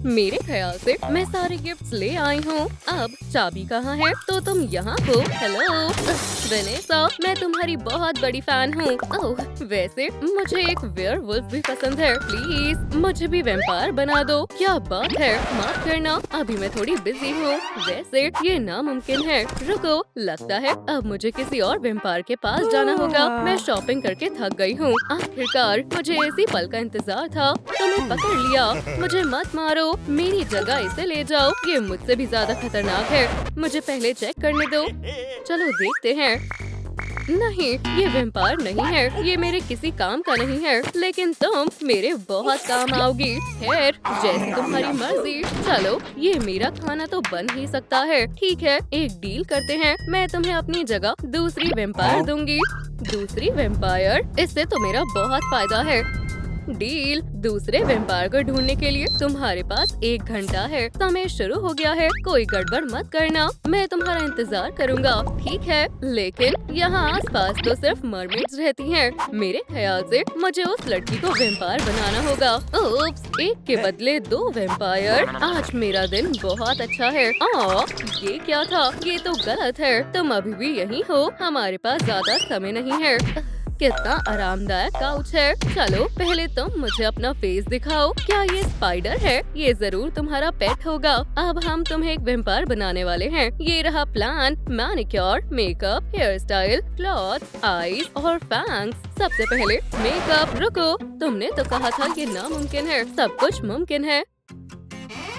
मेरे ख्याल से मैं सारे गिफ्ट्स ले आई हूँ। अब चाबी कहाँ है? तो तुम यहाँ हो। हेलो वेनेसा, मैं तुम्हारी बहुत बड़ी फैन हूँ। ओह, वैसे मुझे एक वेयरवुल्फ भी पसंद है। प्लीज मुझे भी वैम्पायर बना दो। क्या बात है, माफ करना, अभी मैं थोड़ी बिजी हूँ। वैसे ये नामुमकिन है। रुको, लगता है अब मुझे किसी और वैम्पायर के पास जाना होगा। मैं शॉपिंग करके थक गई हूँ। आखिरकार मुझे इसी पल का इंतजार था। तुम्हें पकड़ लिया। मुझे मत मारो, मेरी जगह इसे ले जाओ। ये मुझसे भी ज्यादा खतरनाक है। मुझे पहले चेक करने दो। चलो देखते हैं। नहीं, ये वैम्पायर नहीं है। ये मेरे किसी काम का नहीं है, लेकिन तुम मेरे बहुत काम आओगी। खैर, जैसी तुम्हारी मर्जी। चलो, ये मेरा खाना तो बन ही सकता है। ठीक है, एक डील करते हैं। मैं तुम्हें अपनी जगह दूसरी वैम्पायर दूंगी। दूसरी वैम्पायर? इससे तो मेरा बहुत फायदा है। डील। दूसरे वैम्पायर को ढूंढने के लिए तुम्हारे पास 1 घंटा है। समय शुरू हो गया है, कोई गड़बड़ मत करना। मैं तुम्हारा इंतजार करूंगा। ठीक है, लेकिन यहाँ आसपास तो सिर्फ मरमेड्स रहती हैं। मेरे ख्याल से मुझे उस लड़की को वैम्पायर बनाना होगा। ओप्स, 1 के बदले 2 वैम्पायर। आज मेरा दिन बहुत अच्छा है। ये क्या था? ये तो गलत है। तुम अभी भी यहीं हो? हमारे पास ज्यादा समय नहीं है। कितना आरामदायक काउच है। चलो, पहले तुम मुझे अपना फेस दिखाओ। क्या ये स्पाइडर है? ये जरूर तुम्हारा पेट होगा। अब हम तुम्हें एक वैम्पायर बनाने वाले हैं। ये रहा plan. Manicure, makeup, hair style, cloth, eyes और फैंग्स। सबसे पहले मेकअप। रुको, तुमने तो कहा था ये नामुमकिन है। सब कुछ मुमकिन है।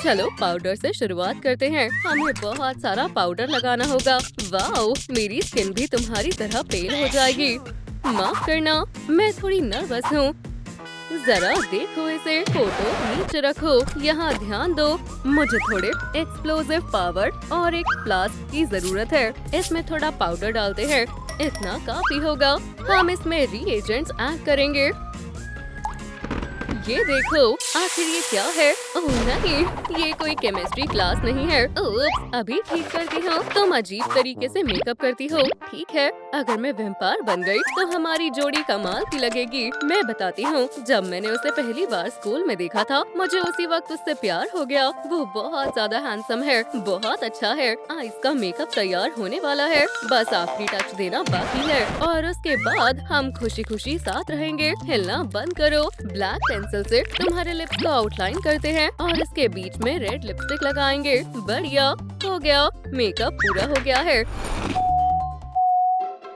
चलो, पाउडर से शुरुआत करते हैं। हमें बहुत सारा पाउडर लगाना होगा। वाओ, मेरी स्किन भी तुम्हारी तरह पेल हो जाएगी। माफ करना, मैं थोड़ी नर्वस हूँ। जरा देखो इसे। फोटो नीचे रखो। यहाँ ध्यान दो। मुझे थोड़े एक्सप्लोसिव पावर और एक फ्लास्क की जरूरत है। इसमें थोड़ा पाउडर डालते हैं। इतना काफी होगा। हम इसमें रिएजेंट्स ऐड करेंगे। ये देखो, आखिर ये क्या है? ओह नहीं, ये कोई केमिस्ट्री क्लास नहीं है। ओह, अभी ठीक करती हूँ। तुम अजीब तरीके से मेकअप करती हो। ठीक है, अगर मैं वैम्पायर बन गई तो हमारी जोड़ी कमाल की लगेगी। मैं बताती हूँ, जब मैंने उसे पहली बार स्कूल में देखा था, मुझे उसी वक्त उससे प्यार हो गया। वो बहुत ज्यादा हैंडसम है, बहुत अच्छा है। इसका मेकअप तैयार होने वाला है, बस आखिरी टच देना बाकी है और उसके बाद हम खुशी खुशी साथ रहेंगे। हिलना बंद करो। ब्लैक पेंसिल से तुम्हारे लिप्स को आउटलाइन करते हैं और इसके बीच में रेड लिपस्टिक लगाएंगे। बढ़िया, हो गया। मेकअप पूरा हो गया है।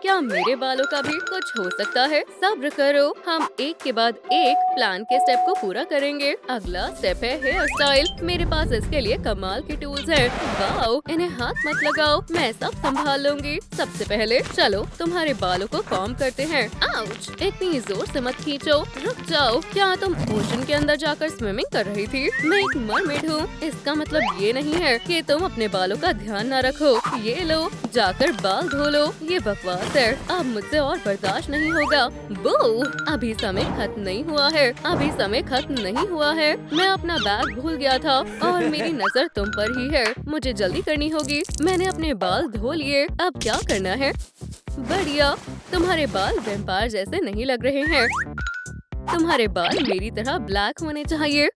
क्या मेरे बालों का भी कुछ हो सकता है? सब्र करो, हम एक के बाद एक प्लान के स्टेप को पूरा करेंगे। अगला स्टेप है हेयर स्टाइल। मेरे पास इसके लिए कमाल के टूल्स हैं। वाओ, इन्हें हाथ मत लगाओ, मैं सब संभाल लूंगी। सबसे पहले चलो तुम्हारे बालों को कॉम्ब करते हैं। आउच, इतनी जोर से मत खींचो। रुक जाओ, क्या तुम ओशन के अंदर जाकर स्विमिंग कर रही थी? मैं एक मरमेड हूँ। इसका मतलब ये नहीं है कि तुम अपने बालों का ध्यान न रखो। ये लो, जाकर बाल धो लो। ये बकवास है, अब मुझसे और बर्दाश्त नहीं होगा। बू, अभी समय खत्म नहीं हुआ है। अभी समय खत्म नहीं हुआ है। मैं अपना बैग भूल गया था और मेरी नजर तुम पर ही है। मुझे जल्दी करनी होगी। मैंने अपने बाल धो लिए, अब क्या करना है? बढ़िया, तुम्हारे बाल वैम्पायर जैसे नहीं लग रहे हैं। तुम्हारे बाल मेरी तरह ब्लैक होने चाहिए।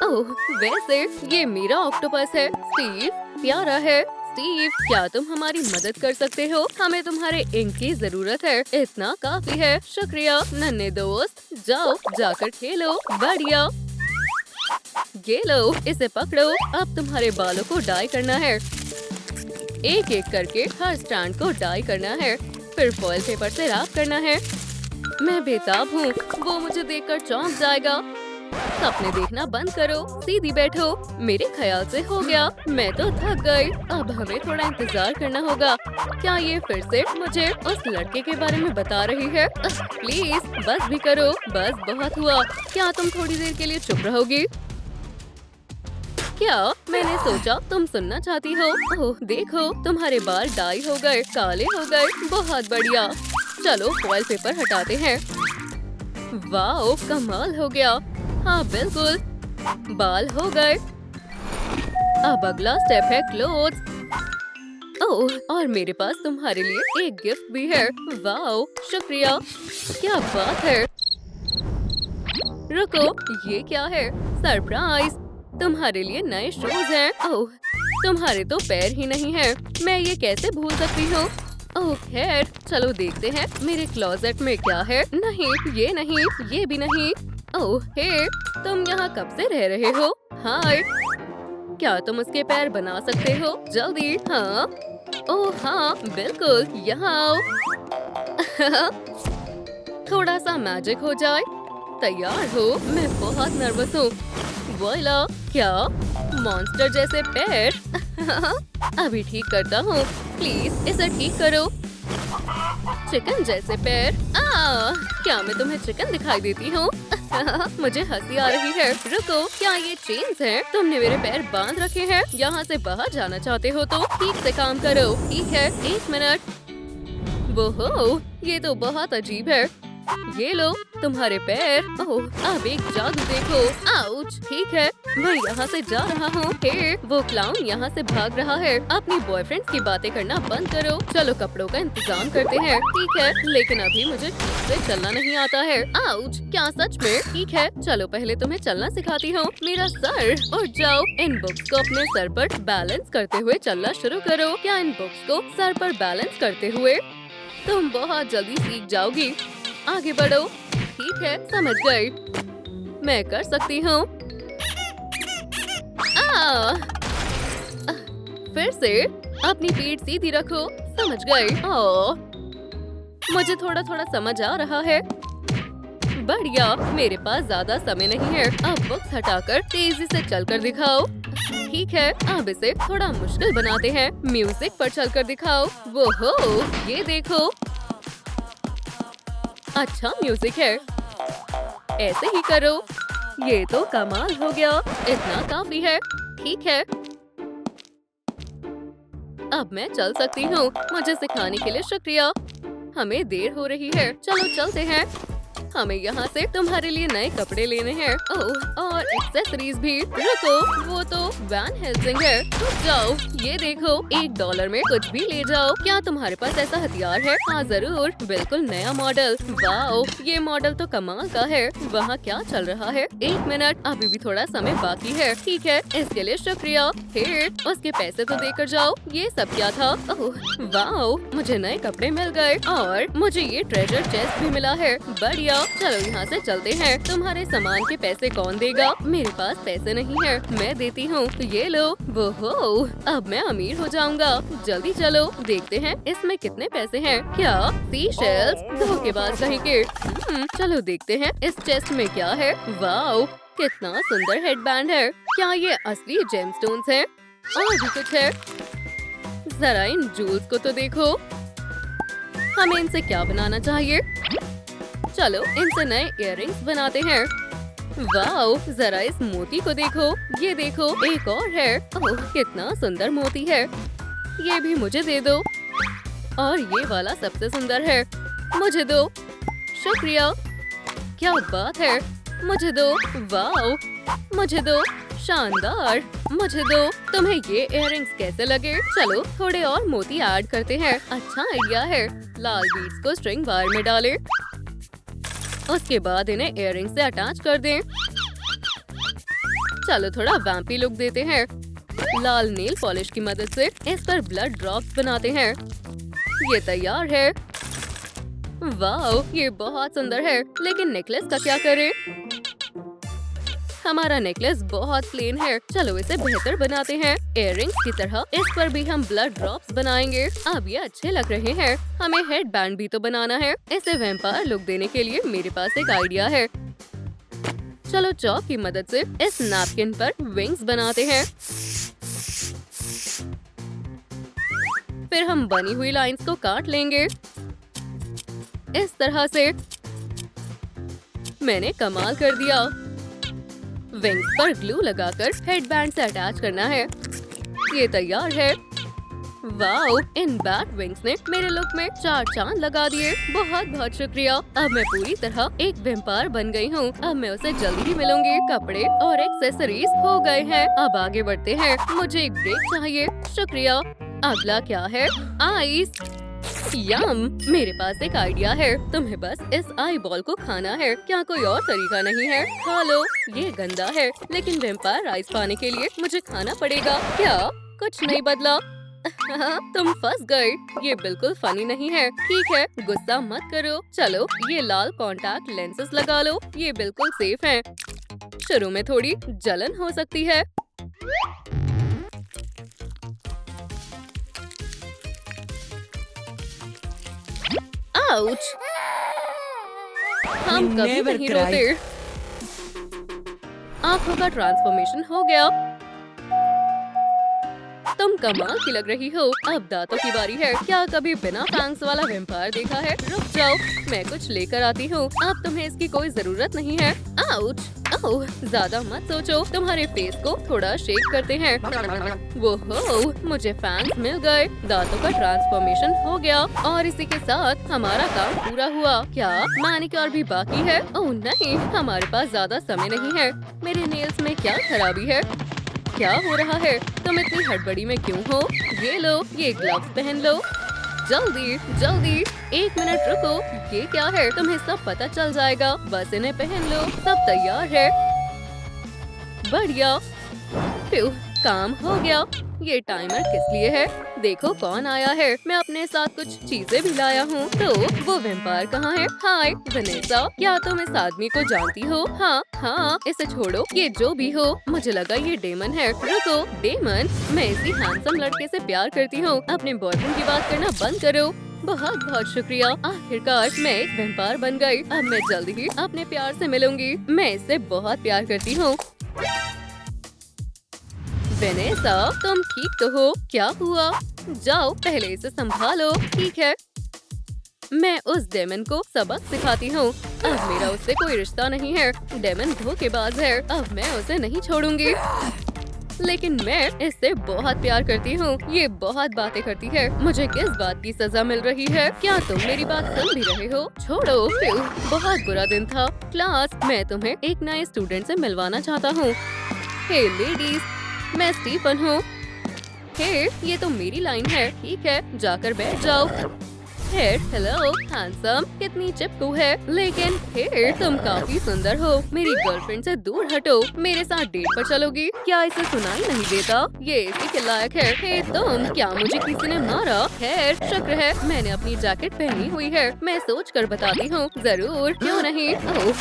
ओह, वैसे ये मेरा ऑक्टोपस है। स्टीव, प्यारा है। स्टीव, क्या तुम हमारी मदद कर सकते हो? हमें तुम्हारे इंक की जरूरत है। इतना काफी है। शुक्रिया नन्हे दोस्त। जाओ, जाकर खेलो। बढ़िया, ये लो, इसे पकड़ो। अब तुम्हारे बालों को डाई करना है। एक एक करके हर स्ट्रैंड को डाई करना है, फिर फॉइल पेपर से रैप करना है। मैं बेताब हूँ, वो मुझे देखकर चौंक जाएगा। सपने देखना बंद करो, सीधी बैठो। मेरे ख्याल से हो गया। मैं तो थक गई। अब हमें थोड़ा इंतजार करना होगा। क्या ये फिर से मुझे उस लड़के के बारे में बता रही है? प्लीज बस भी करो। बस बहुत हुआ। क्या तुम थोड़ी देर के लिए चुप रहोगी? क्या? मैंने सोचा तुम सुनना चाहती हो। ओह देखो, तुम्हारे बाल डाई हो गए, काले हो गए। बहुत बढ़िया। चलो फॉइल पेपर हटाते हैं। वाओ, कमाल हो गया। हाँ बिल्कुल, बाल हो गए। अब अगला स्टेप है क्लोथ्स। ओह, और मेरे पास तुम्हारे लिए एक गिफ्ट भी है। वाओ, शुक्रिया। क्या बात है। रुको, ये क्या है? सरप्राइज, तुम्हारे लिए नए शूज हैं। ओह, तुम्हारे तो पैर ही नहीं हैं। मैं ये कैसे भूल सकती हूँ? ओह खैर, चलो देखते हैं मेरे क्लोजेट में क्या है। नहीं, ये नहीं, ये भी नहीं। ओह हे, तुम यहाँ कब से रह रहे हो? हाय, क्या तुम उसके पैर बना सकते हो? जल्दी। हाँ, ओह हाँ, बिल्कुल, यहाँ आओ। थोड़ा सा मैजिक हो जाए। तैयार हो? मैं बहुत नर्वस हूँ। वोइला, क्या मॉन्स्टर जैसे पैर? अभी ठीक करता हूँ। प्लीज इसे ठीक करो। चिकन जैसे पैर। क्या मैं तुम्हें चिकन दिखाई देती हूँ? मुझे हंसी आ रही है। रुको, क्या ये चेन्स हैं? तुमने मेरे पैर बांध रखे हैं। यहाँ से बाहर जाना चाहते हो तो ठीक से काम करो। ठीक है, 1 मिनट। वो, ये तो बहुत अजीब है। ये लो तुम्हारे पैर। ओह, अब एक जादू देखो। आउच, ठीक है, मैं यहाँ से जा रहा हूँ। हे, वो क्लाउन यहाँ से भाग रहा है। अपनी बॉयफ्रेंड की बातें करना बंद करो। चलो कपड़ों का इंतजाम करते हैं। ठीक है, लेकिन अभी मुझे ठीक से चलना नहीं आता है। आउच, क्या सच में? ठीक है, चलो पहले तुम्हें चलना सिखाती हूँ। मेरा सर, उठ जाओ। इन बुक्स को अपने सर पर बैलेंस करते हुए चलना शुरू करो। क्या इन बुक्स को सर पर बैलेंस करते हुए तुम बहुत जल्दी सीख जाओगी। आगे बढ़ो। ठीक है, समझ गई। मैं कर सकती हूँ। फिर से अपनी पीठ सीधी रखो। समझ गई। ओह, मुझे थोड़ा थोड़ा समझ आ रहा है। बढ़िया, मेरे पास ज्यादा समय नहीं है। अब बुक्स हटाकर तेजी से चलकर दिखाओ। ठीक है, अब इसे थोड़ा मुश्किल बनाते हैं। म्यूजिक पर चलकर दिखाओ। वो हो, ये देखो, अच्छा म्यूजिक है। ऐसे ही करो। ये तो कमाल हो गया। इतना काफी है। ठीक है, अब मैं चल सकती हूँ। मुझे सिखाने के लिए शुक्रिया। हमें देर हो रही है। चलो चलते हैं। हमें यहाँ से तुम्हारे लिए नए कपड़े लेने हैं। ओह, और एक्सेसरीज भी। रुको, वो तो वैन हेल्सिंग है। रुक जाओ, ये देखो, $1 में कुछ भी ले जाओ। क्या तुम्हारे पास ऐसा हथियार है? हाँ जरूर, बिल्कुल नया मॉडल। वाओ, ये मॉडल तो कमाल का है। वहाँ क्या चल रहा है? 1 मिनट, अभी भी थोड़ा समय बाकी है। ठीक है, इसके लिए शुक्रिया। फिर उसके पैसे तो देकर जाओ। ये सब क्या था? ओह वाओ, मुझे नए कपड़े मिल गए और मुझे ये ट्रेजर चेस्ट भी मिला है। बढ़िया, चलो यहाँ से चलते हैं। तुम्हारे सामान के पैसे कौन देगा? मेरे पास पैसे नहीं है, मैं देती हूँ। तो ये लो। वो हो, अब मैं अमीर हो जाऊंगा। जल्दी चलो, देखते हैं इसमें कितने पैसे हैं। क्या सीशेल्स? धोखेबाज कहीं के। चलो देखते हैं इस चेस्ट में क्या है। वाओ, कितना सुंदर हेडबैंड है। क्या ये असली जेमस्टोन्स हैं? और भी कुछ है। जरा इन जूल्स को तो देखो। हमें इनसे क्या बनाना चाहिए? चलो इनसे नए इयररिंग्स बनाते हैं। वाओ, जरा इस मोती को देखो। ये देखो, एक और है। ओह, कितना सुंदर मोती है। ये भी मुझे दे दो। और ये वाला सबसे सुंदर है। मुझे दो। शुक्रिया। क्या बात है। मुझे दो। वाओ, मुझे दो। शानदार। मुझे दो। तुम्हें ये इयररिंग्स कैसे लगे? चलो थोड़े और मोती ऐड करते हैं। अच्छा आइडिया है। लाल बीड्स को स्ट्रिंग वायर में डालें। उसके बाद इन्हें इयररिंग से अटैच कर दें। चलो थोड़ा वैम्पी लुक देते हैं। लाल नेल पॉलिश की मदद से इस पर ब्लड ड्रॉप्स बनाते हैं। ये तैयार है। वाओ, ये बहुत सुंदर है। लेकिन नेकलेस का क्या करें? हमारा नेकलेस बहुत प्लेन है। चलो इसे बेहतर बनाते हैं। इयररिंग्स की तरह इस पर भी हम ब्लड ड्रॉप्स बनाएंगे। अब ये अच्छे लग रहे हैं। हमें हेड बैंड भी तो बनाना है। इसे वैम्पायर लुक देने के लिए मेरे पास एक आइडिया है। चलो चॉक की मदद से इस नैपकिन पर विंग्स बनाते हैं। फिर हम बनी हुई लाइंस को काट लेंगे इस तरह से। मैंने कमाल कर दिया। विंग्स पर ग्लू लगाकर हेडबैंड से अटैच करना है। ये तैयार है। वाओ, इन बैट विंग्स ने मेरे लुक में 4 चांद लगा दिए। बहुत बहुत शुक्रिया। अब मैं पूरी तरह एक वैम्पायर बन गई हूँ। अब मैं उसे जल्दी ही मिलूंगी। कपड़े और एक्सेसरीज हो गए हैं। अब आगे बढ़ते हैं। मुझे एक ब्रेक चाहिए। शुक्रिया। अगला क्या है? आइस। यम, मेरे पास एक आइडिया है। तुम्हें बस इस आई बॉल को खाना है। क्या कोई और तरीका नहीं है? खा लो। ये गंदा है, लेकिन वेम्पायर आइस पाने के लिए मुझे खाना पड़ेगा। क्या कुछ नहीं बदला? तुम फंस गए। ये बिल्कुल फनी नहीं है। ठीक है, गुस्सा मत करो। चलो, ये लाल कॉन्टैक्ट लेंसेज लगा लो। ये बिल्कुल सेफ है। शुरू में थोड़ी जलन हो सकती है। आउच! हम कभी never नहीं cry. रोते। आंखों का ट्रांसफॉर्मेशन हो गया। तुम कमाल की लग रही हो। अब दांतों की बारी है। क्या कभी बिना फैंग्स वाला वेम्पायर देखा है? रुक जाओ, मैं कुछ लेकर आती हूँ। अब तुम्हें इसकी कोई जरूरत नहीं है। आउच! ओह, ज्यादा मत सोचो। तुम्हारे फेस को थोड़ा शेक करते हैं। वो हो, मुझे फैंग्स मिल गए। दांतों का ट्रांसफॉर्मेशन हो गया और इसी के साथ हमारा काम पूरा हुआ। क्या मैनिक्योर भी बाकी है? ओह नहीं, हमारे पास ज्यादा समय नहीं है। मेरे नेल्स में क्या खराबी है? क्या हो रहा है? तुम इतनी हड़बड़ी में क्यों हो? ये लो, ये ग्लव्स पहन लो। जल्दी जल्दी, 1 मिनट रुको। ये क्या है? तुम्हें सब पता चल जाएगा। बस इन्हें पहन लो। सब तैयार है। बढ़िया। फ्यू, काम हो गया। ये टाइमर किस लिए है? देखो कौन आया है। मैं अपने साथ कुछ चीजें भी लाया हूँ। तो वो वेम्पायर कहाँ है? हाय वनेसा, क्या तुम इस आदमी को जानती हो? हाँ हाँ, इसे छोड़ो। ये जो भी हो, मुझे लगा ये डेमन है। रुको, डेमन? मैं इसी हैंडसम लड़के से प्यार करती हूँ। अपने बॉयफ्रेंड की बात करना बंद करो। बहुत बहुत शुक्रिया। आखिरकार मैं एक वेम्पायर बन गई। अब मैं जल्दी ही अपने प्यार से मिलूंगी। मैं इससे बहुत प्यार करती हूँ। वेनेसा, तुम ठीक तो हो? क्या हुआ? जाओ, पहले इसे संभालो। ठीक है, मैं उस डेमन को सबक सिखाती हूँ। अब मेरा उससे कोई रिश्ता नहीं है। डेमन धोखेबाज है। अब मैं उसे नहीं छोड़ूंगी। लेकिन मैं इससे बहुत प्यार करती हूँ। ये बहुत बातें करती है। मुझे किस बात की सजा मिल रही है? क्या तुम मेरी बात सुन भी रहे हो? छोड़ो। फिर बहुत बुरा दिन था। क्लास, मैं तुम्हें एक नए स्टूडेंट से मिलवाना चाहता हूँ। हे लेडीज, मैं स्टीफन हूँ। हे, ये तो मेरी लाइन है। ठीक है, जाकर बैठ जाओ। हेलो हैंडसम, कितनी चिपकू है। लेकिन हे, तुम काफी सुंदर हो। मेरी गर्लफ्रेंड से दूर हटो। मेरे साथ डेट पर चलोगी? क्या इसे सुनाई नहीं देता? ये इसी के लायक है। हे तुम, क्या मुझे किसी ने मारा? खैर, शुक्र है मैंने अपनी जैकेट पहनी हुई है। मैं सोच कर बताती हूँ। जरूर, क्यों नहीं। ओह,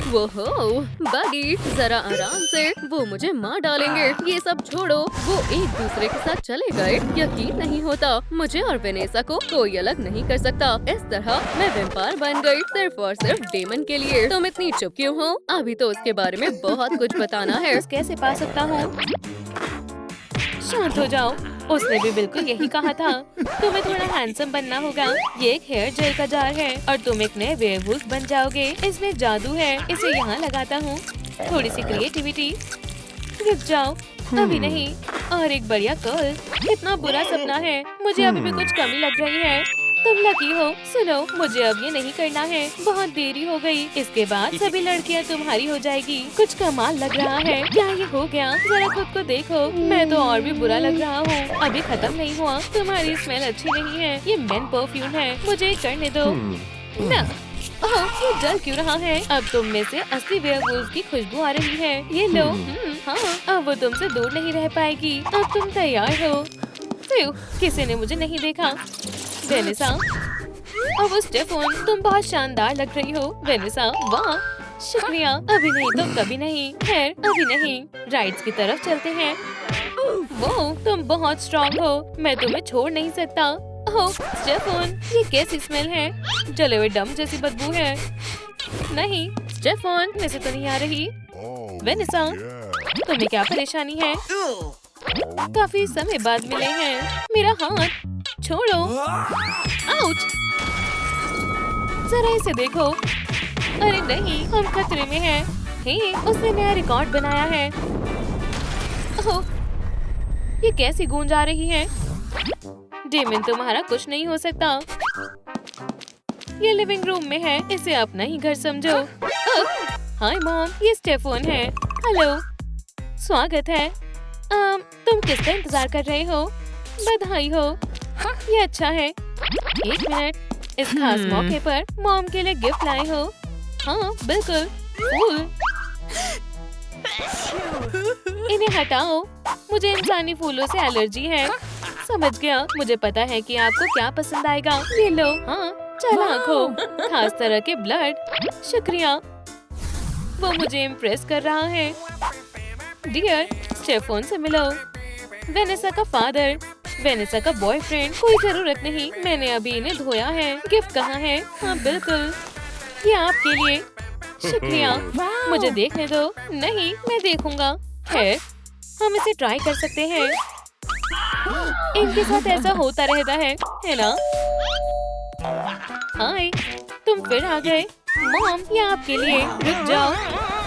वो हो बडी, जरा आराम से। वो मुझे मार डालेंगे। ये सब छोड़ो। वो एक दूसरे के साथ चले गए। यकीन नहीं होता। मुझे और वेनेसा को कोई अलग नहीं कर सकता। इस तरह मैं वेम्पायर बन गई, सिर्फ और सिर्फ डेमन के लिए। तुम इतनी चुप क्यों हो? अभी तो उसके बारे में बहुत कुछ बताना है। कैसे पा सकता हूँ? शांत हो जाओ। उसने भी बिल्कुल यही कहा था। तुम्हें थोड़ा हैंडसम बनना होगा। ये एक हेयर जेल का जार है और तुम एक नए वेयरवुल्फ बन जाओगे। इसमें जादू है। इसे यहाँ लगाता हूँ। थोड़ी सी क्रिएटिविटी। रुक जाओ, अभी नहीं। और एक बढ़िया कर्ल। कितना बुरा सपना है। मुझे अभी भी कुछ कमी लग रही है। तुम लकी हो। सुनो, मुझे अब ये नहीं करना है। बहुत देरी हो गई। इसके बाद सभी लड़कियां तुम्हारी हो जाएगी। कुछ कमाल लग रहा है। क्या ये हो गया? जरा खुद को देखो। मैं तो और भी बुरा लग रहा हूँ। अभी खत्म नहीं हुआ। तुम्हारी स्मेल अच्छी नहीं है। ये मेन परफ्यूम है। मुझे करने दो ना। ओह, ये जल क्यों रहा है? अब तुम में से असली वेयरवुल्फ की खुशबू आ रही है। ये लो। हाँ, अब वो तुमसे दूर नहीं रह पाएगी। अब तुम तैयार हो। किसी ने मुझे नहीं देखा। वेनेसा, अब स्टेफन, तुम बहुत शानदार लग रही हो। वेनेसा, वाह, शुक्रिया। अभी नहीं तो कभी नहीं। खैर, अभी नहीं। राइड्स की तरफ चलते हैं। वो, तुम बहुत स्ट्रॉन्ग हो। मैं तुम्हें छोड़ नहीं सकता। ओह स्टेफन, ये कैसी स्मेल है? जले हुए डम जैसी बदबू है। नहीं स्टेफन, में से तो नहीं आ रही। वेनेसा, तुम्हें क्या परेशानी है? काफी समय बाद मिले हैं। मेरा हाथ छोड़ो। आउच! जरा इसे देखो। अरे नहीं, हम खतरे में हैं। हे, उसने नया रिकॉर्ड बनाया है। ओह, ये कैसी गूंज आ रही है? डेमन, तुम्हारा कुछ नहीं हो सकता। ये लिविंग रूम में है। इसे अपना ही घर समझो। हाय मॉम, ये स्टेफन है। हेलो, स्वागत है। तुम किसका इंतजार कर रहे हो? बधाई हो। ये अच्छा है। एक मिनट, इस खास मौके पर मॉम के लिए गिफ्ट लाए हो? हाँ बिल्कुल, फूल। इन्हें हटाओ, मुझे इंसानी फूलों से एलर्जी है। समझ गया, मुझे पता है कि आपको क्या पसंद आएगा। ये लो। हाँ चालाक हो, खास तरह के ब्लड। शुक्रिया, वो मुझे इम्प्रेस कर रहा है। डियर, स्टेफन से मिलो। वेनेसा का फादर, वेनेसा का बॉयफ्रेंड। कोई जरूरत नहीं, मैंने अभी इन्हें धोया है। गिफ्ट कहाँ है? हाँ बिल्कुल, ये आपके लिए। शुक्रिया, मुझे देखने दो। नहीं, मैं देखूंगा। है, हम इसे ट्राई कर सकते हैं। इनके साथ ऐसा होता रहता है ना? हाय, तुम फिर आ गए। मॉम, ये आपके लिए। रुक जाओ,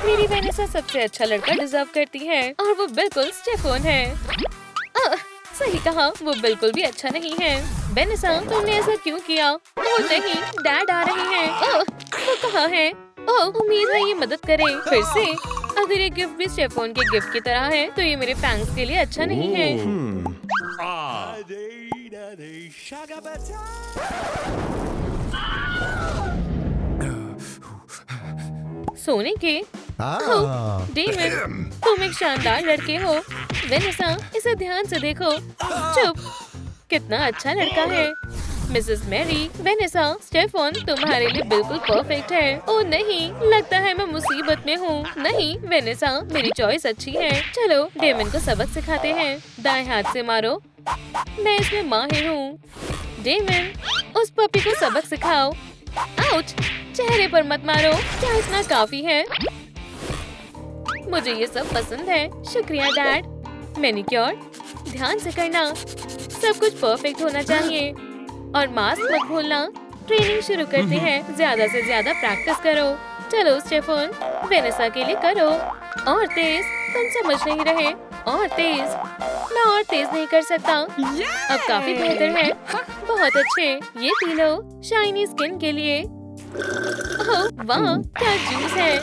मेरी वेनेसा सबसे अच्छा लड़का डिजर्व करती है और वो बिल्कुल स्टेफन है। सही कहा, वो बिल्कुल भी अच्छा नहीं है। वेनेसा, तुमने ऐसा क्यों किया? ओह नहीं, डैड आ रहे हैं। वो कहाँ है? ओह, उम्मीद है ये मदद करे। फिर से, अगर ये गिफ्ट भी स्टेफन के गिफ्ट की तरह है तो ये मेरे फैंस के लिए अच्छा नहीं है। सोने के। डेमन, तुम एक शानदार लड़के हो। वेनेसा, इसे ध्यान से देखो। चुप, कितना अच्छा लड़का है। मिसेस मैरी, वेनेसा, स्टेफन तुम्हारे लिए बिल्कुल परफेक्ट है। ओह नहीं, लगता है मैं मुसीबत में हूँ। नहीं वेनेसा, मेरी चॉइस अच्छी है। चलो डेमन को सबक सिखाते हैं। दाएं हाथ से मारो, मैं इसमें माहिर हूँ। डेमन, उस पपी को सबक सिखाओ। आउच, चेहरे पर मत मारो। क्या इतना काफी है? मुझे ये सब पसंद है। शुक्रिया डैड। मैनिक्योर ध्यान से करना, सब कुछ परफेक्ट होना चाहिए। और मास्क मत भूलना। ट्रेनिंग शुरू करते हैं, ज्यादा से ज्यादा प्रैक्टिस करो। चलो स्टेफन, वेनेसा के लिए करो। और तेज, तुम समझ नहीं रहे। और तेज, मैं और तेज नहीं कर सकता। अब काफी बेहतर है। बहुत अच्छे, ये पी लो शाइनी स्किन के लिए। ओह वाह, क्या जूस है।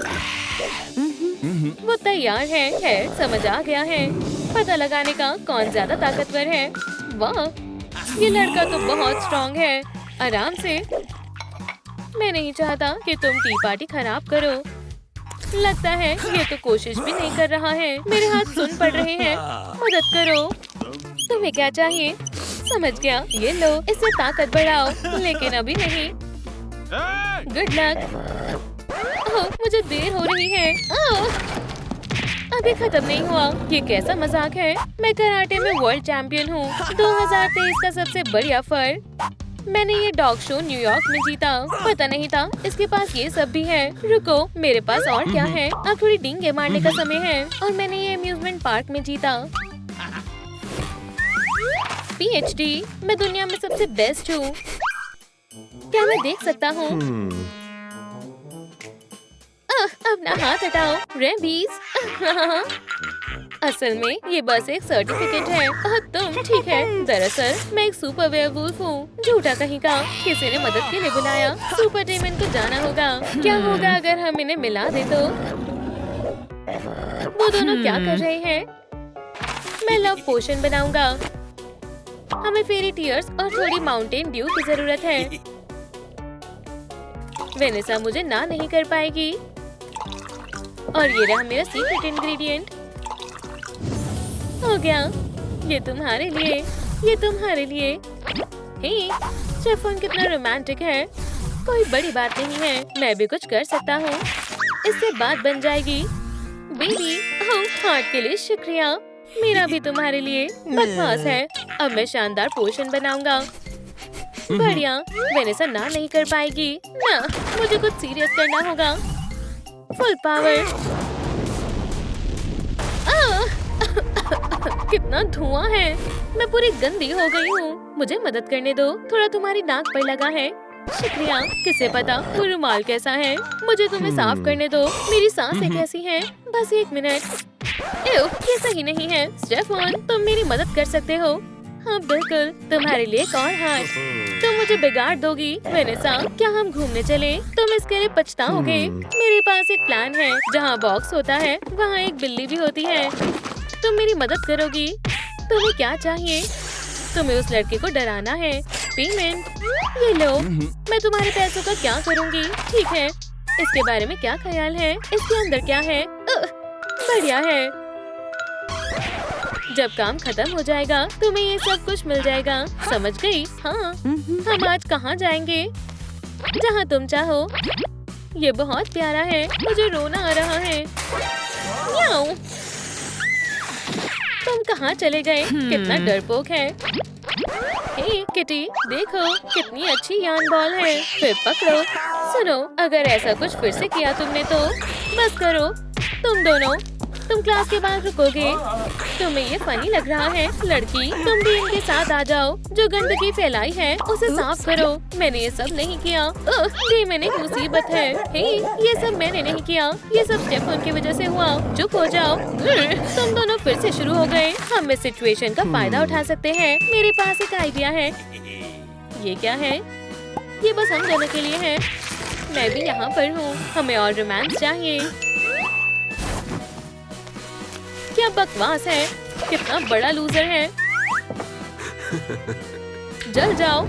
वो तैयार है। खैर, समझ आ गया है पता लगाने का कौन ज्यादा ताकतवर है। वाह, ये लड़का तो बहुत स्ट्रॉन्ग है। आराम से। मैं नहीं चाहता कि तुम टी पार्टी खराब करो। लगता है ये तो कोशिश भी नहीं कर रहा है। मेरे हाथ सुन पड़ रहे हैं। मदद करो। तुम्हें क्या चाहिए? समझ गया, ये लो, इससे ताकत बढ़ाओ। लेकिन अभी नहीं। Good luck. ओह, मुझे देर हो रही है। अभी खत्म नहीं हुआ। ये कैसा मजाक है? मैं कराटे में वर्ल्ड चैंपियन हूँ। 2023 का सबसे बढ़िया फर। मैंने ये डॉग शो न्यूयॉर्क में जीता। पता नहीं था इसके पास ये सब भी है। रुको, मेरे पास और क्या है? अब थोड़ी डींगे मारने का समय है। और मैंने ये अम्यूजमेंट पार्क में जीता। PhD, मैं दुनिया में सबसे बेस्ट हूँ। क्या मैं देख सकता हूँ? अपना हाथ हटाओ रेबीज। असल में ये बस एक सर्टिफिकेट है। तुम ठीक है। दरअसल मैं एक सुपर वेयरवुल्फ हूँ। झूठा कहीं का। किसी ने मदद के लिए बुलाया। सुपर डेमन को जाना होगा। क्या होगा अगर हम इन्हें मिला दे तो? वो दोनों क्या कर रहे हैं? मैं लव पोशन बनाऊंगा। हमें फेरी टीयर्स और थोड़ी माउंटेन ड्यू की जरूरत है। वेनेसा मुझे ना नहीं कर पाएगी। और ये रहा मेरा सीक्रेट इंग्रेडिएंट। हो गया। ये तुम्हारे लिए, ये तुम्हारे लिए। हे, स्टेफन कितना रोमांटिक है। कोई बड़ी बात नहीं है, मैं भी कुछ कर सकता हूँ। इससे बात बन जाएगी। बेबी, हार्ट के लिए शुक्रिया। मेरा भी तुम्हारे लिए। बदमाश है। अब मैं शानदार पोशन बनाऊंगा। बढ़िया। वेनेसा ना नहीं कर पाएगी ना। मुझे कुछ सीरियस करना होगा। Full power. कितना धुआं है। मैं पूरी गंदी हो गई हूँ। मुझे मदद करने दो। थोड़ा तुम्हारी नाक पर लगा है। शुक्रिया। किसे पता वो रुमाल कैसा है। मुझे तुम्हें साफ करने दो। मेरी सांसें कैसी हैं? बस एक मिनट। ये सही नहीं है। स्टेफन, तुम मेरी मदद कर सकते हो। हाँ बिल्कुल, तुम्हारे लिए एक और हाथ। तुम मुझे बिगाड़ दोगी। वेनेसा, क्या हम घूमने चले? तुम इसके लिए पछताओगे। मेरे पास एक प्लान है। जहाँ बॉक्स होता है वहाँ एक बिल्ली भी होती है। तुम मेरी मदद करोगी? तुम्हें क्या चाहिए? तुम्हें उस लड़के को डराना है। पेमेंट ये लो। मैं तुम्हारे पैसों का क्या करूँगी? ठीक है, इसके बारे में क्या ख्याल है? इसके अंदर क्या है? बढ़िया है। जब काम खत्म हो जाएगा तुम्हें ये सब कुछ मिल जाएगा, समझ गई? हाँ। हम आज कहाँ जाएंगे? जहाँ तुम चाहो। ये बहुत प्यारा है, मुझे रोना आ रहा है। म्याऊ। तुम कहाँ चले गए? कितना डरपोक है। हे किटी, देखो कितनी अच्छी यान बॉल है। फिर पकड़ो। सुनो, अगर ऐसा कुछ फिर से किया तुमने तो बस करो। तुम दोनों, तुम क्लास के बाहर रुकोगे। तुम्हें ये फनी लग रहा है? लड़की, तुम भी इनके साथ आ जाओ। जो गंदगी फैलाई है उसे साफ करो। मैंने ये सब नहीं किया। ये मैंने एक मुसीबत है। हे, ये सब मैंने नहीं किया। ये सब स्टेफन की वजह से हुआ। चुप हो जाओ। तुम दोनों फिर से शुरू हो गए। हम इस सिचुएशन का फायदा उठा सकते हैं। मेरे पास एक आइडिया है। ये क्या है? ये बस हम दोनों के लिए है। मैं भी यहाँ पर हूँ। हमें और रोमांस चाहिए। क्या बकवास है। कितना बड़ा लूजर है। जल जाओ।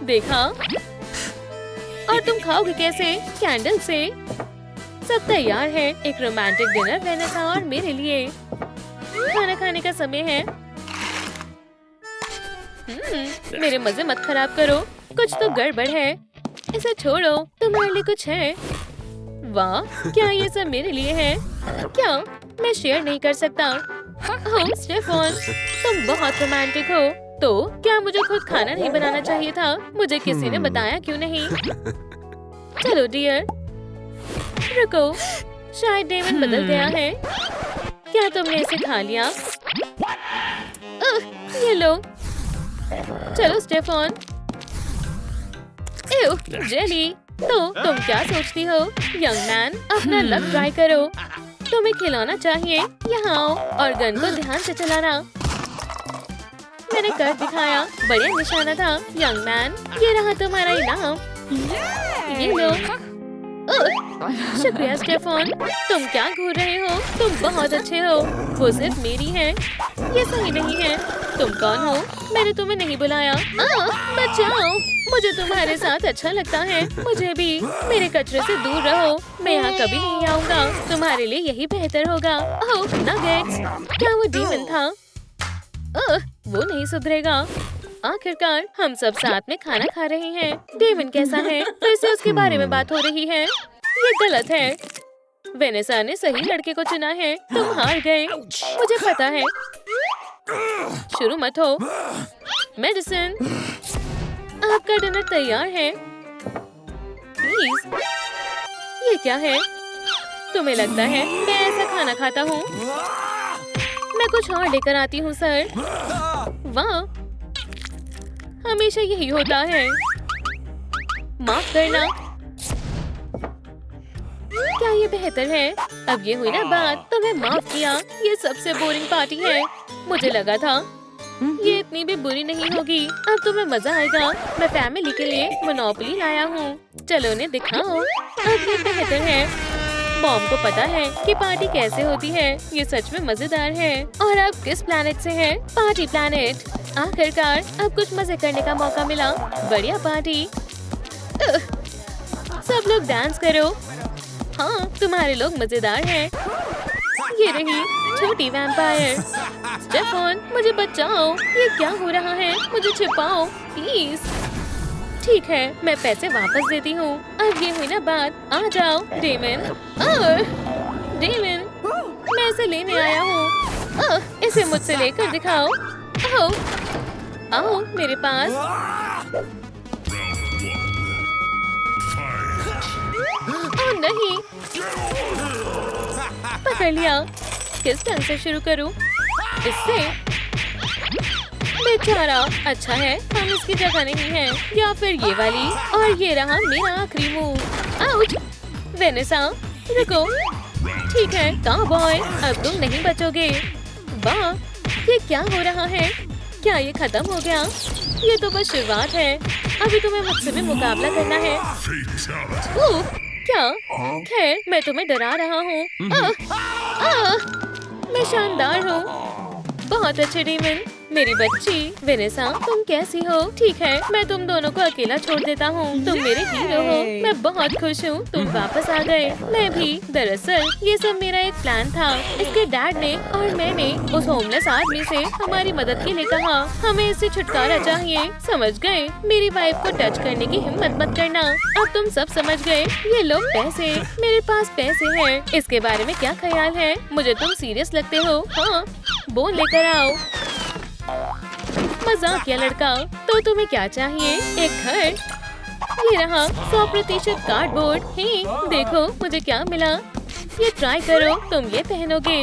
देखा? और तुम खाओगे कैसे? कैंडल से। सब तैयार है। एक रोमांटिक डिनर वेनेसा और मेरे लिए। खाना खाने का समय है। मेरे मजे मत खराब करो। कुछ तो गड़बड़ है। इसे छोड़ो। तुम्हारे लिए कुछ है? वाह, क्या ये सब मेरे लिए है? क्या मैं शेयर नहीं कर सकता? ओह स्टेफन, तुम बहुत रोमांटिक हो। तो क्या मुझे खुद खाना नहीं बनाना चाहिए था? मुझे किसी ने बताया क्यों नहीं? चलो डियर, रुको। शायद डेमन बदल गया है। क्या तुमने इसे खा लिया? ये लो। चलो स्टेफन। जेली। तो तुम क्या सोचती हो? यंग मैन, अपना लक ट्राई करो। तुम्हें खिलौना चाहिए। यहाँ आओ और गन को ध्यान से चलाना। मैंने कर दिखाया। बढ़िया निशाना था यंग मैन। ये रहा तुम्हारा इनाम। ये लो। शुक्रिया स्टेफन। तुम क्या घूर रहे हो? तुम बहुत अच्छे हो। वो सिर्फ मेरी है। ये सही नहीं है। तुम कौन हो? मैंने तुम्हें नहीं बुलाया। बचाओ। मुझे तुम्हारे साथ अच्छा लगता है। मुझे भी। मेरे कचरे से दूर रहो। मैं यहाँ कभी नहीं आऊँगा। तुम्हारे लिए यही बेहतर होगा। ओह नगेट्स। क्या वो डीमन था? वो नहीं सुधरेगा। आखिरकार हम सब साथ में खाना खा रहे हैं। डेमन कैसा है? फिर से उसके बारे में बात हो रही है। ये गलत है। वेनेसा ने सही लड़के को चुना है। तुम हार गए। मुझे पता है। शुरू मत हो। मेडिसिन, आपका डिनर तैयार है। प्लीज। ये क्या है? तुम्हें लगता है मैं ऐसा खाना खाता हूँ? मैं कुछ और लेकर आती हूँ सर। वाह, हमेशा यही होता है। माफ करना। क्या ये बेहतर है? अब ये हुई ना बात। तुम्हें माफ किया। ये सबसे बोरिंग पार्टी है। मुझे लगा था ये इतनी भी बुरी नहीं होगी। अब तुम्हें मजा आएगा। मैं फैमिली के लिए मोनोपोली लाया हूँ। चलो उन्हें दिखाओ। अब ये बेहतर है। मॉम को पता है कि पार्टी कैसे होती है। ये सच में मजेदार है। और अब किस प्लैनेट से है? Party planet. आखिरकार अब कुछ मजे करने का मौका मिला। बढ़िया पार्टी। सब लोग डांस करो। हाँ, तुम्हारे लोग मजेदार हैं। ये रही छोटी वैम्पायर। स्टेफन, मुझे बचाओ। ये क्या हो रहा है? मुझे छिपाओ प्लीज। ठीक है, मैं पैसे वापस देती हूँ। अब ये हुई ना बात। आ जाओ डेमन। डेमन, मैं इसे लेने आया हूँ। इसे मुझसे लेकर दिखाओ। आओ मेरे पास। ओह नहीं, पकड़ लिया। किस ढंग से शुरू करूं? इससे? बेचारा। अच्छा है, हम इसकी जगह नहीं है। या फिर ये वाली। और ये रहा मेरा आखिरी मूव। आउच। वेनेसा, रुको। ठीक है काउबॉय, अब तुम नहीं बचोगे। वाह, ये क्या हो रहा है? क्या ये खत्म हो गया? ये तो बस शुरुआत है। अभी तुम्हें मुझसे भी मुकाबला करना है। क्या? खैर, मैं तुम्हें डरा रहा हूँ। मैं शानदार हूँ। बहुत अच्छे डेमन। मेरी बच्ची वेनेसा, तुम कैसी हो? ठीक है, मैं तुम दोनों को अकेला छोड़ देता हूँ। तुम मेरे हीरो हो। मैं बहुत खुश हूँ तुम वापस आ गए। मैं भी। दरअसल ये सब मेरा एक प्लान था। इसके डैड ने और मैंने उस होमलेस आदमी से हमारी मदद के लिए कहा। हमें इससे छुटकारा चाहिए, समझ गए? मेरी वाइफ को टच करने की हिम्मत मत करना। अब तुम सब समझ गए। ये लो पैसे, मेरे पास पैसे हैं। इसके बारे में क्या ख्याल है? मुझे तुम सीरियस लगते हो। हाँ, बोल लेकर आओ। मजाकिया लड़का। तो तुम्हें क्या चाहिए? एक घर? ये रहा 100% कार्डबोर्ड। हे, देखो मुझे क्या मिला। ये ट्राई करो, तुम ये पहनोगे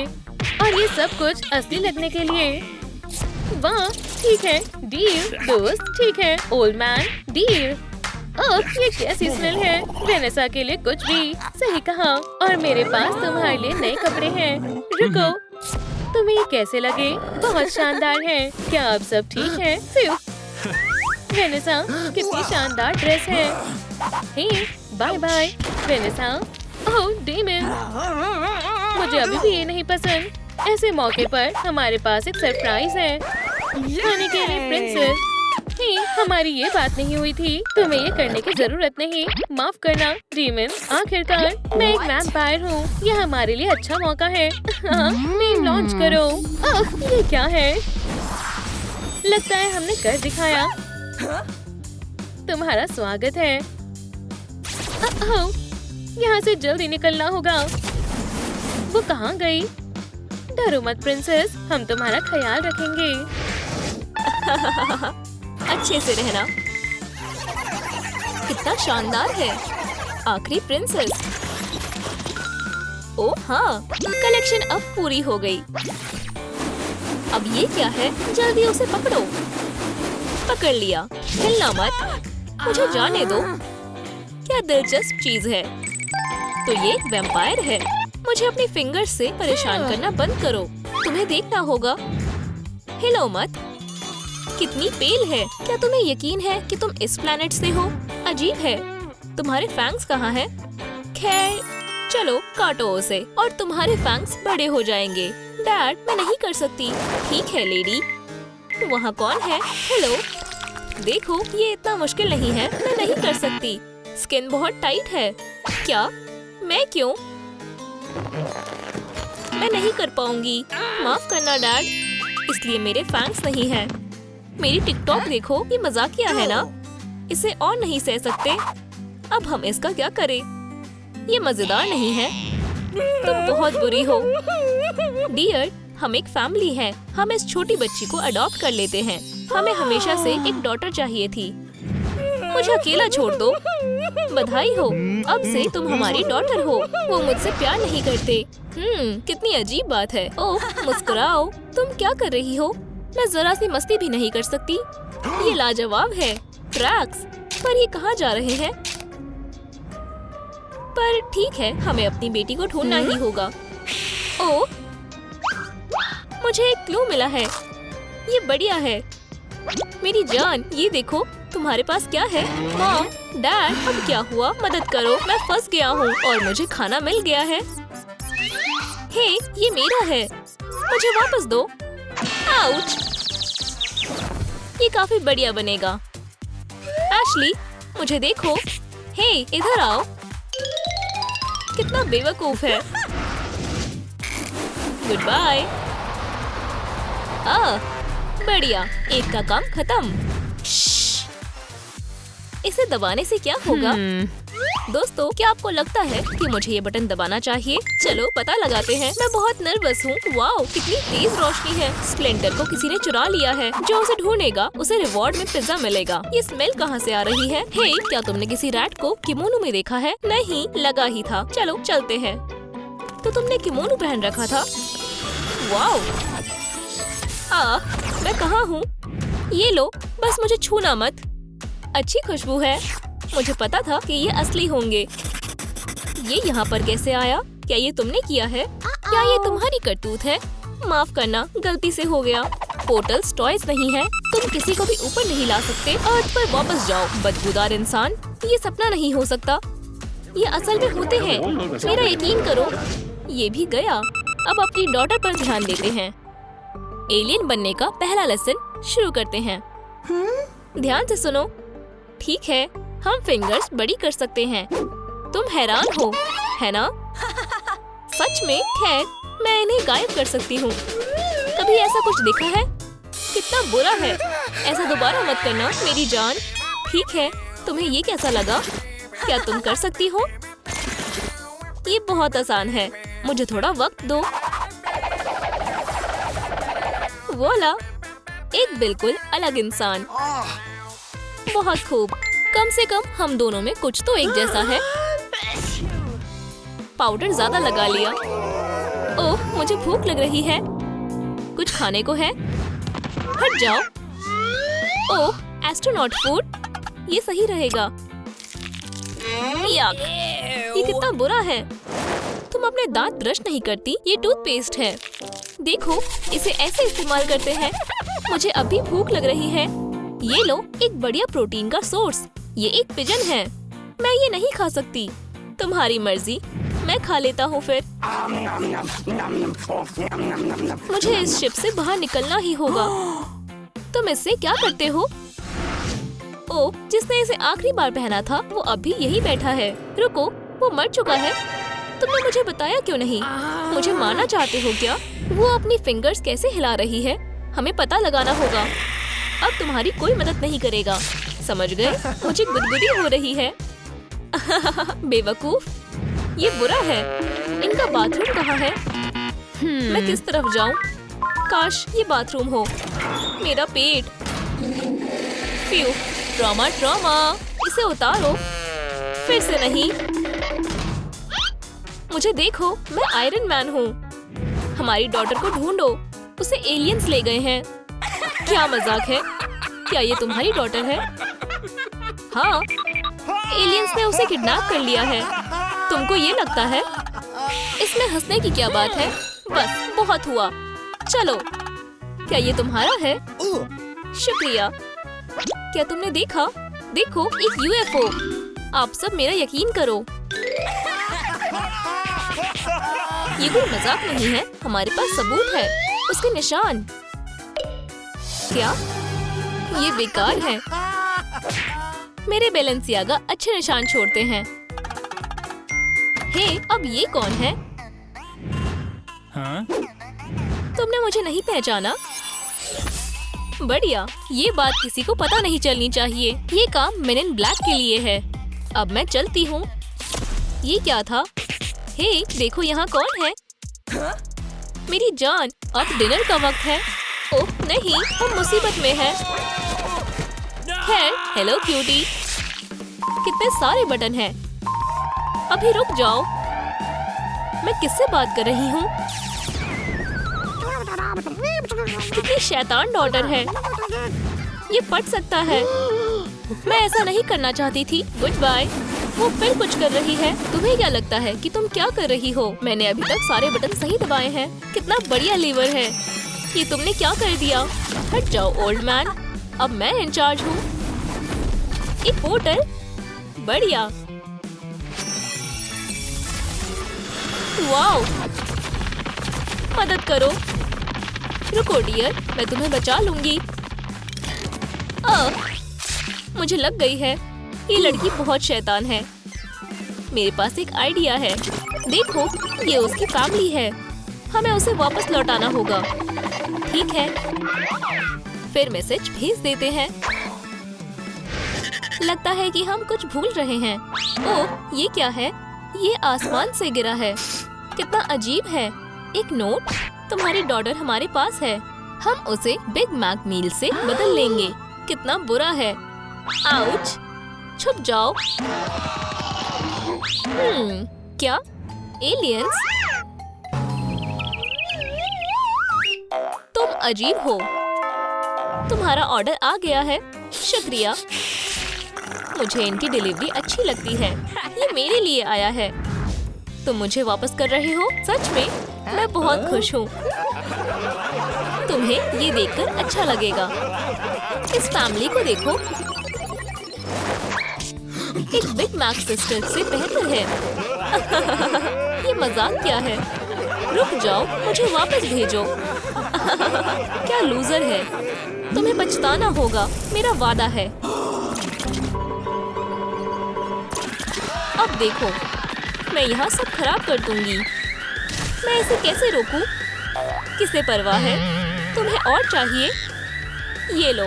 और ये सब कुछ असली लगने के लिए। वाह, ठीक है डील। दोस्त ठीक है। Old man deal. ओह, ये कैसी स्मेल है। वेनेसा के लिए कुछ भी। सही कहा। और मेरे पास तुम्हारे लिए नए कपड़े हैं। रुको, तुम्हें ये कैसे लगे? बहुत शानदार है। क्या अब सब ठीक है? वेनेसा, कितनी शानदार ड्रेस है। हे, बाय बाय वेनेसा। ओह डेमन, मुझे अभी भी ये नहीं पसंद। ऐसे मौके पर हमारे पास एक सरप्राइज है खाने के लिए प्रिंसेस। हे, हमारी ये बात नहीं हुई थी। तुम्हें ये करने की जरूरत नहीं। माफ करना डीमन। आखिरकार मैं एक वैम्पायर हूँ। यह हमारे लिए अच्छा मौका है। हाँ, नेम लॉन्च करो। ये क्या है? लगता है हमने कर दिखाया। तुम्हारा स्वागत है। यहाँ से जल्दी निकलना होगा। वो कहाँ गई? डरो मत प्रिंसेस, हम तुम्हारा ख्याल रखेंगे। अच्छे से रहना। कितना शानदार है। आखिरी प्रिंसेस। ओह हाँ, कलेक्शन अब पूरी हो गई। अब ये क्या है? जल्दी उसे पकड़ो। पकड़ लिया। हिलना मत, मुझे जाने दो। क्या दिलचस्प चीज है। तो ये वैम्पायर है। मुझे अपनी फिंगर्स से परेशान करना बंद करो। तुम्हें देखना होगा। हिलो मत। कितनी पेल है। क्या तुम्हें यकीन है कि तुम इस प्लैनेट से हो? अजीब है। तुम्हारे फैंग्स कहाँ हैं? खैर चलो काटो उसे और तुम्हारे फैंग्स बड़े हो जाएंगे। डैड, मैं नहीं कर सकती। ठीक है लेडी। वहाँ कौन है? हेलो। देखो ये इतना मुश्किल नहीं है। मैं नहीं कर सकती। स्किन बहुत टाइट है। क्या? मैं क्यों? मैं नहीं कर पाऊंगी। माफ करना डैड। इसलिए मेरे फैंस नहीं हैं। मेरी टिकटॉक देखो, ये मजाकिया है ना? इसे और नहीं सह सकते। अब हम इसका क्या करें? ये मजेदार नहीं है। तुम बहुत बुरी हो। डियर, हम एक फैमिली हैं। हम इस छोटी बच्ची को अडॉप्ट कर लेते हैं। हमें हमेशा से एक डॉटर चाहिए थी। मुझे अकेला छोड़ दो। बधाई हो, अब से तुम हमारी डॉटर हो। वो मुझसे प्यार नहीं करते। कितनी अजीब बात है। ओह, मुस्कुराओ। तुम क्या कर रही हो? मैं जरा सी मस्ती भी नहीं कर सकती। ये लाजवाब है। ट्रैक्स, पर ये कहाँ जा रहे हैं? पर ठीक है, हमें अपनी बेटी को ढूंढना ही होगा। ओह, मुझे एक क्लू मिला है। ये बढ़िया है। मेरी जान, ये देखो तुम्हारे पास क्या है? मॉम, डैड, अब क्या हुआ? मदद करो, मैं फंस गया हूँ और मुझे खाना मिल गया है। हे, ये मेरा है, मुझे वापस दो। आउच! ये काफी बढ़िया बनेगा। एशली, मुझे देखो। हे, इधर आओ। कितना बेवकूफ है। Good bye. बढ़िया, एक का काम खत्म। इसे दबाने से क्या होगा? दोस्तों, क्या आपको लगता है कि मुझे ये बटन दबाना चाहिए? चलो पता लगाते हैं। मैं बहुत नर्वस हूँ। वाओ, कितनी तेज रोशनी है। स्प्लेंटर को किसी ने चुरा लिया है। जो उसे ढूंढेगा उसे रिवॉर्ड में पिज्जा मिलेगा। ये स्मेल कहाँ से आ रही है? हे, क्या तुमने किसी रैट को किमोनो में देखा है? नहीं, लगा ही था। चलो चलते हैं। तो तुमने किमोनो पहन रखा था? वाओ, मैं कहाँ हूँ? ये लो, बस मुझे छूना मत। अच्छी खुशबू है। मुझे पता था कि ये असली होंगे। ये यहाँ पर कैसे आया? क्या ये तुमने किया है? क्या ये तुम्हारी करतूत है? माफ करना, गलती से हो गया। पोर्टल्स टॉयज नहीं है। तुम किसी को भी ऊपर नहीं ला सकते। अर्थ पर वापस जाओ, बदबूदार इंसान। ये सपना नहीं हो सकता। ये असल में होते हैं। मेरा यकीन करो। ये भी गया। अब अपनी डॉटर पर ध्यान देते हैं। एलियन बनने का पहला लेसन शुरू करते हैं। ध्यान से सुनो। ठीक है, हम फिंगर्स बड़ी कर सकते हैं। तुम हैरान हो, है ना? सच में? खैर, मैं इन्हें गायब कर सकती हूँ। कभी ऐसा कुछ देखा है? कितना बुरा है। ऐसा दोबारा मत करना मेरी जान। ठीक है, तुम्हें ये कैसा लगा? क्या तुम कर सकती हो? ये बहुत आसान है। मुझे थोड़ा वक्त दो। वोला, एक बिल्कुल अलग इंसान। बहुत खूब। कम से कम हम दोनों में कुछ तो एक जैसा है। पाउडर ज्यादा लगा लिया। ओह, मुझे भूख लग रही है। कुछ खाने को है? हट जाओ। ओह, एस्ट्रोनॉट फूड। ये सही रहेगा। याक, ये कितना बुरा है। तुम अपने दांत ब्रश नहीं करती। ये टूथपेस्ट है। देखो, इसे ऐसे इस्तेमाल करते हैं। मुझे अभी भूख लग रही है। ये लो, एक बढ़िया प्रोटीन का सोर्स। ये एक पिजन है। मैं ये नहीं खा सकती। तुम्हारी मर्जी, मैं खा लेता हूँ फिर। मुझे इस शिप से बाहर निकलना ही होगा। तुम इससे क्या करते हो? ओह, जिसने इसे आखिरी बार पहना था वो अभी यही बैठा है। रुको, वो मर चुका है। तुमने मुझे बताया क्यों नहीं? मुझे मारना चाहते हो क्या? वो अपनी फिंगर्स कैसे हिला रही है? हमें पता लगाना होगा। अब तुम्हारी कोई मदद नहीं करेगा। समझ गए? मुझे गुदगुदी हो रही है। बेवकूफ, ये बुरा है। इनका बाथरूम कहाँ है? मैं किस तरफ जाऊँ? काश ये बाथरूम हो। मेरा पेट। Few, trauma trauma. इसे उतारो। फिर से नहीं। मुझे देखो, मैं आयरन मैन हूँ। हमारी डॉटर को ढूंढो। उसे एलियंस ले गए हैं। क्या मजाक है? क्या ये तुम्हारी डॉटर है? हाँ, एलियंस ने उसे किडनैप कर लिया है। तुमको ये लगता है? इसमें हंसने की क्या बात है? बस बहुत हुआ। चलो, क्या ये तुम्हारा है? शुक्रिया। क्या तुमने देखा? देखो, एक यूएफओ। आप सब मेरा यकीन करो। ये कोई मजाक नहीं है। हमारे पास सबूत है। उसके निशान। क्या? ये बेकार है। मेरे बैलेंसियागा अच्छे निशान छोड़ते हैं। हे, अब ये कौन है? हाँ? तुमने मुझे नहीं पहचाना? बढ़िया। ये बात किसी को पता नहीं चलनी चाहिए। ये काम मेन इन ब्लैक के लिए है। अब मैं चलती हूँ। ये क्या था? हे, देखो यहाँ कौन है? मेरी जान, अब डिनर का वक्त है। ओह नहीं, हम मुसीबत में हैं। खैर, हेलो क्यूटी। कितने सारे बटन हैं। अभी रुक जाओ। मैं किससे बात कर रही हूँ? कितनी शैतान डॉटर है। ये फट सकता है। मैं ऐसा नहीं करना चाहती थी। Good bye. वो फिर कुछ कर रही है। तुम्हें क्या लगता है कि तुम क्या कर रही हो? मैंने अभी तक सारे बटन सही दबाए हैं। कितना बढ़िया लीवर है। ये तुमने क्या कर दिया? हट जाओ ओल्ड मैन। अब मैं इंचार्ज हूँ। एक पोर्टल। बढ़िया। वाओ, मदद करो। रुको डियर, मैं तुम्हें बचा लूंगी। मुझे लग गई है। ये लड़की बहुत शैतान है। मेरे पास एक आइडिया है। देखो, ये उसकी फैमिली है। हमें उसे वापस लौटाना होगा। ठीक है, फिर मैसेज भेज देते हैं। लगता है कि हम कुछ भूल रहे हैं। ओह, ये क्या है? ये आसमान से गिरा है। कितना अजीब है। एक नोट। तुम्हारी डॉटर हमारे पास है। हम उसे बिग मैक मील से बदल लेंगे। कितना बुरा है। आउच। छुप जाओ। क्या? एलियंस? तुम अजीब हो। तुम्हारा ऑर्डर आ गया है। शुक्रिया। मुझे इनकी डिलीवरी अच्छी लगती है। ये मेरे लिए आया है। तुम मुझे वापस कर रहे हो? सच में? मैं बहुत खुश हूँ। तुम्हें ये देखकर अच्छा लगेगा। इस फैमिली को देखो। एक बिग मैक सिस्टर से बेहतर है। ये मजाक क्या है? रुक जाओ, मुझे वापस भेजो। क्या लूजर है, तुम्हें पछताना होगा, मेरा वादा है। अब देखो, मैं यहाँ सब खराब कर दूंगी। मैं इसे कैसे रोकूं? किसे परवाह है? तुम्हें और चाहिए? ये लो।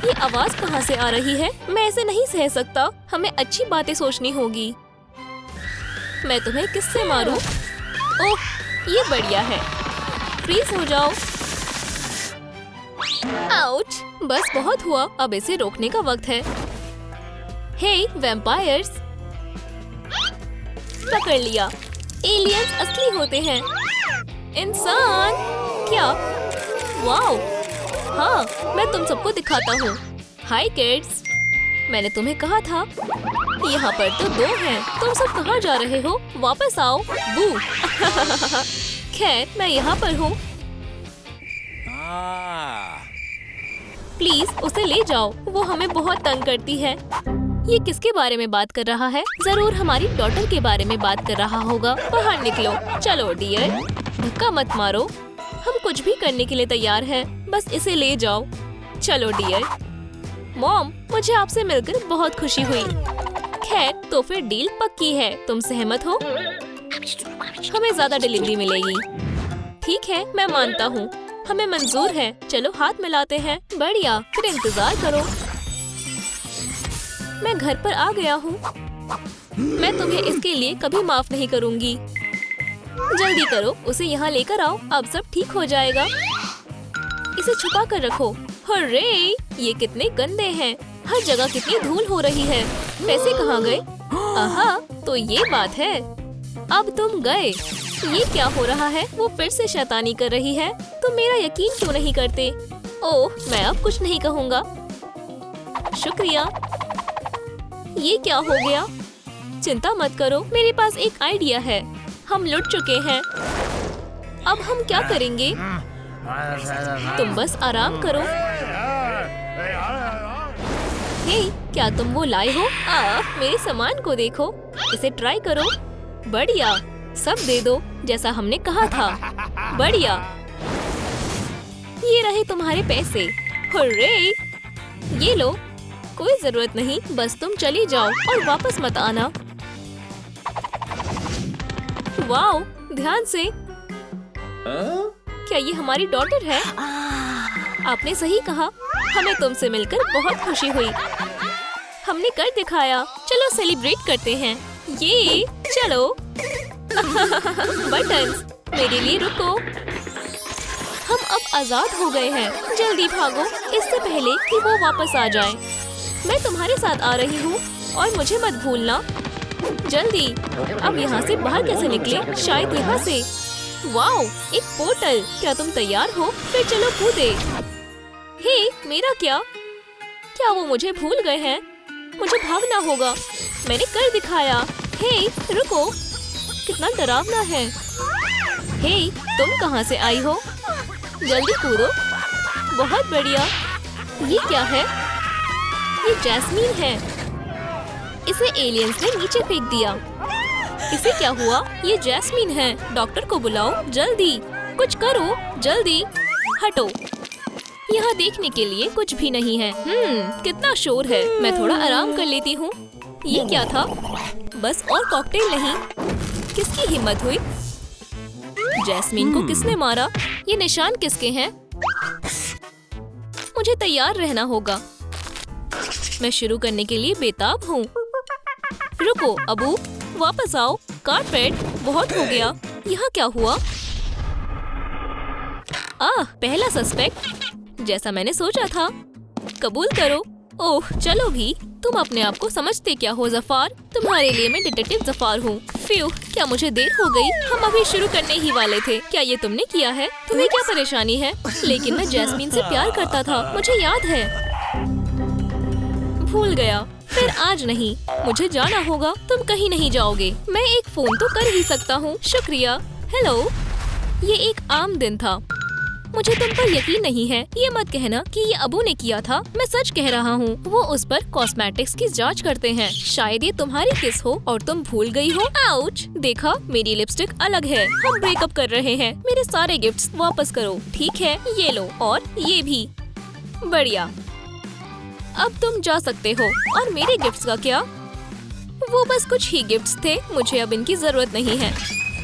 ये आवाज कहाँ से आ रही है? मैं ऐसे नहीं सह सकता। हमें अच्छी बातें सोचनी होगी। मैं तुम्हें किससे मारूं? ओह, ये बढ़िया है। फ्रीज हो जाओ। आउच! बस बहुत हुआ, अब इसे रोकने का वक्त है। हे वैम्पायर्स! पकड़ लिया। एलियंस असली होते हैं। इंसान! क्या? वाओ! हाँ, मैं तुम सबको दिखाता हूँ। हाय किड्स! मैंने तुम्हें कहा था। यहाँ पर तो 2 हैं। तुम सब कहाँ जा रहे हो? वापस आओ। बू! खैर, मैं यहाँ पर हूँ। प्लीज उसे ले जाओ, वो हमें बहुत तंग करती है। ये किसके बारे में बात कर रहा है? जरूर हमारी डॉटर के बारे में बात कर रहा होगा। बाहर निकलो। चलो डियर, धक्का मत मारो। हम कुछ भी करने के लिए तैयार हैं। बस इसे ले जाओ। चलो डियर। मॉम, मुझे आपसे मिलकर बहुत खुशी हुई। खैर, तो फिर डील पक्की है। तुम सहमत हो? हमें ज्यादा डिलीवरी मिलेगी। ठीक है, मैं मानता हूँ। हमें मंजूर है। चलो हाथ मिलाते हैं। बढ़िया, फिर इंतजार करो। मैं घर पर आ गया हूँ। मैं तुम्हें इसके लिए कभी माफ नहीं करूँगी। जल्दी करो, उसे यहाँ लेकर आओ। अब सब ठीक हो जाएगा। इसे छुपा कर रखो। हर्रे! ये कितने गंदे हैं। हर जगह कितनी धूल हो रही है। पैसे कहाँ गए? आहा, तो ये बात है। अब तुम गए। ये क्या हो रहा है? वो फिर से शैतानी कर रही है। तुम मेरा यकीन क्यों नहीं करते? ओह, मैं अब कुछ नहीं कहूँगा। शुक्रिया। ये क्या हो गया? चिंता मत करो, मेरे पास एक आइडिया है। हम लुट चुके हैं। अब हम क्या करेंगे? तुम बस आराम करो। हे, क्या तुम वो लाए हो? मेरे सामान को देखो। इसे ट्राई करो। बढ़िया, सब दे दो जैसा हमने कहा था। बढ़िया, ये रहे तुम्हारे पैसे। हुर्रे! ये लो। कोई जरूरत नहीं, बस तुम चली जाओ और वापस मत आना। वाओ, ध्यान से। क्या ये हमारी डॉटर है? आपने सही कहा। हमें तुमसे मिलकर बहुत खुशी हुई। हमने कर दिखाया। चलो सेलिब्रेट करते हैं। ये चलो। बटन्स, मेरे लिए रुको। हम अब आजाद हो गए हैं। जल्दी भागो, इससे पहले कि वो वापस आ जाए। मैं तुम्हारे साथ आ रही हूँ और मुझे मत भूलना। जल्दी। अब यहाँ से बाहर कैसे निकले? शायद यहाँ से। वाओ, एक पोर्टल। क्या तुम तैयार हो? फिर चलो कूदे। हे, मेरा क्या? क्या वो मुझे भूल गए हैं? मुझे भागना होगा। मैंने कर दिखाया। हे, रुको। कितना डरावना है। हे, तुम कहाँ से आई हो? जल्दी कूदो। बहुत बढ़िया। ये क्या है? ये जैस्मीन है। इसे एलियंस ने नीचे फेंक दिया। इसे क्या हुआ? ये जैस्मीन है। डॉक्टर को बुलाओ जल्दी। कुछ करो जल्दी। हटो। यहाँ देखने के लिए कुछ भी नहीं है। कितना शोर है। मैं थोड़ा आराम कर लेती हूँ। ये क्या था? बस और कॉकटेल नहीं। किसकी हिम्मत हुई? जैस्मीन को किसने मारा? ये निशान किसके हैं? मुझे तैयार रहना होगा। मैं शुरू करने के लिए बेताब हूँ। रुको अबू, वापस आओ। कारपेट बहुत हो गया। यहाँ क्या हुआ? पहला सस्पेक्ट। जैसा मैंने सोचा था। कबूल करो। ओह, चलो भी। तुम अपने आप को समझते क्या हो जफार? तुम्हारे लिए मैं डिटेक्टिव जफार हूँ। फ्यू, क्या मुझे देर हो गई? हम अभी शुरू करने ही वाले थे। क्या ये तुमने किया है? तुम्हें क्या परेशानी है? लेकिन मैं जैस्मीन से प्यार करता था, मुझे याद है। भूल गया। फिर आज नहीं, मुझे जाना होगा। तुम कहीं नहीं जाओगे। मैं एक फोन तो कर ही सकता हूँ। शुक्रिया। हेलो। ये एक आम दिन था। मुझे तुम पर यकीन नहीं है। ये मत कहना कि ये अबू ने किया था। मैं सच कह रहा हूँ। वो उस पर कॉस्मेटिक्स की जांच करते हैं। शायद ये तुम्हारी किस हो और तुम भूल गई हो। आउच! देखा, मेरी लिपस्टिक अलग है। हम ब्रेकअप कर रहे हैं। मेरे सारे गिफ्ट्स वापस करो। ठीक है, ये लो और ये भी। बढ़िया, अब तुम जा सकते हो। और मेरे गिफ्ट्स का क्या? वो बस कुछ ही गिफ्ट्स थे। मुझे अब इनकी जरूरत नहीं है।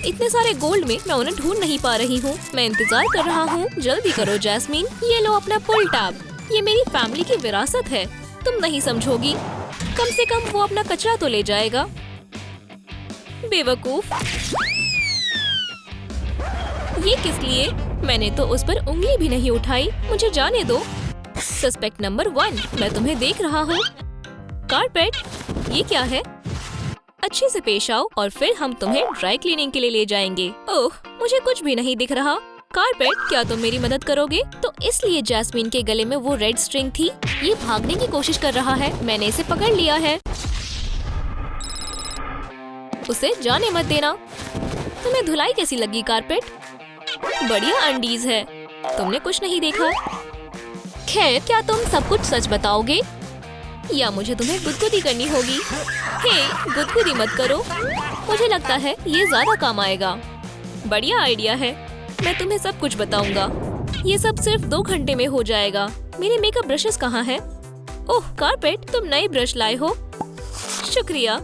इतने सारे गोल्ड में मैं उन्हें ढूंढ नहीं पा रही हूँ। मैं इंतजार कर रहा हूँ। जल्दी करो जैस्मीन। ये लो अपना पुल टैब। ये मेरी फैमिली की विरासत है। तुम नहीं समझोगी। कम से कम वो अपना कचरा तो ले जाएगा। बेवकूफ। ये किस लिए? मैंने तो उस पर उंगली भी नहीं उठाई। मुझे जाने दो। सस्पेक्ट नंबर 1, मैं तुम्हें देख रहा हूँ। कारपेट, ये क्या है? अच्छे से पेश आओ और फिर हम तुम्हें ड्राई क्लीनिंग के लिए ले जाएंगे। ओह, मुझे कुछ भी नहीं दिख रहा। कारपेट, क्या तुम मेरी मदद करोगे? तो इसलिए जैस्मीन के गले में वो रेड स्ट्रिंग थी। ये भागने की कोशिश कर रहा है। मैंने इसे पकड़ लिया है। उसे जाने मत देना। तुम्हें धुलाई कैसी लगी कारपेट? बढ़िया अंडीज है। तुमने कुछ नहीं देखा। खैर, क्या तुम सब कुछ सच बताओगे या मुझे तुम्हें गुदगुदी करनी होगी? हे, गुदगुदी मत करो। मुझे लगता है ये ज्यादा काम आएगा। बढ़िया आइडिया है। मैं तुम्हें सब कुछ बताऊंगा। ये सब सिर्फ 2 घंटे में हो जाएगा। मेरे मेकअप ब्रशेस कहाँ हैं? ओह कारपेट, तुम नए ब्रश लाए हो। शुक्रिया।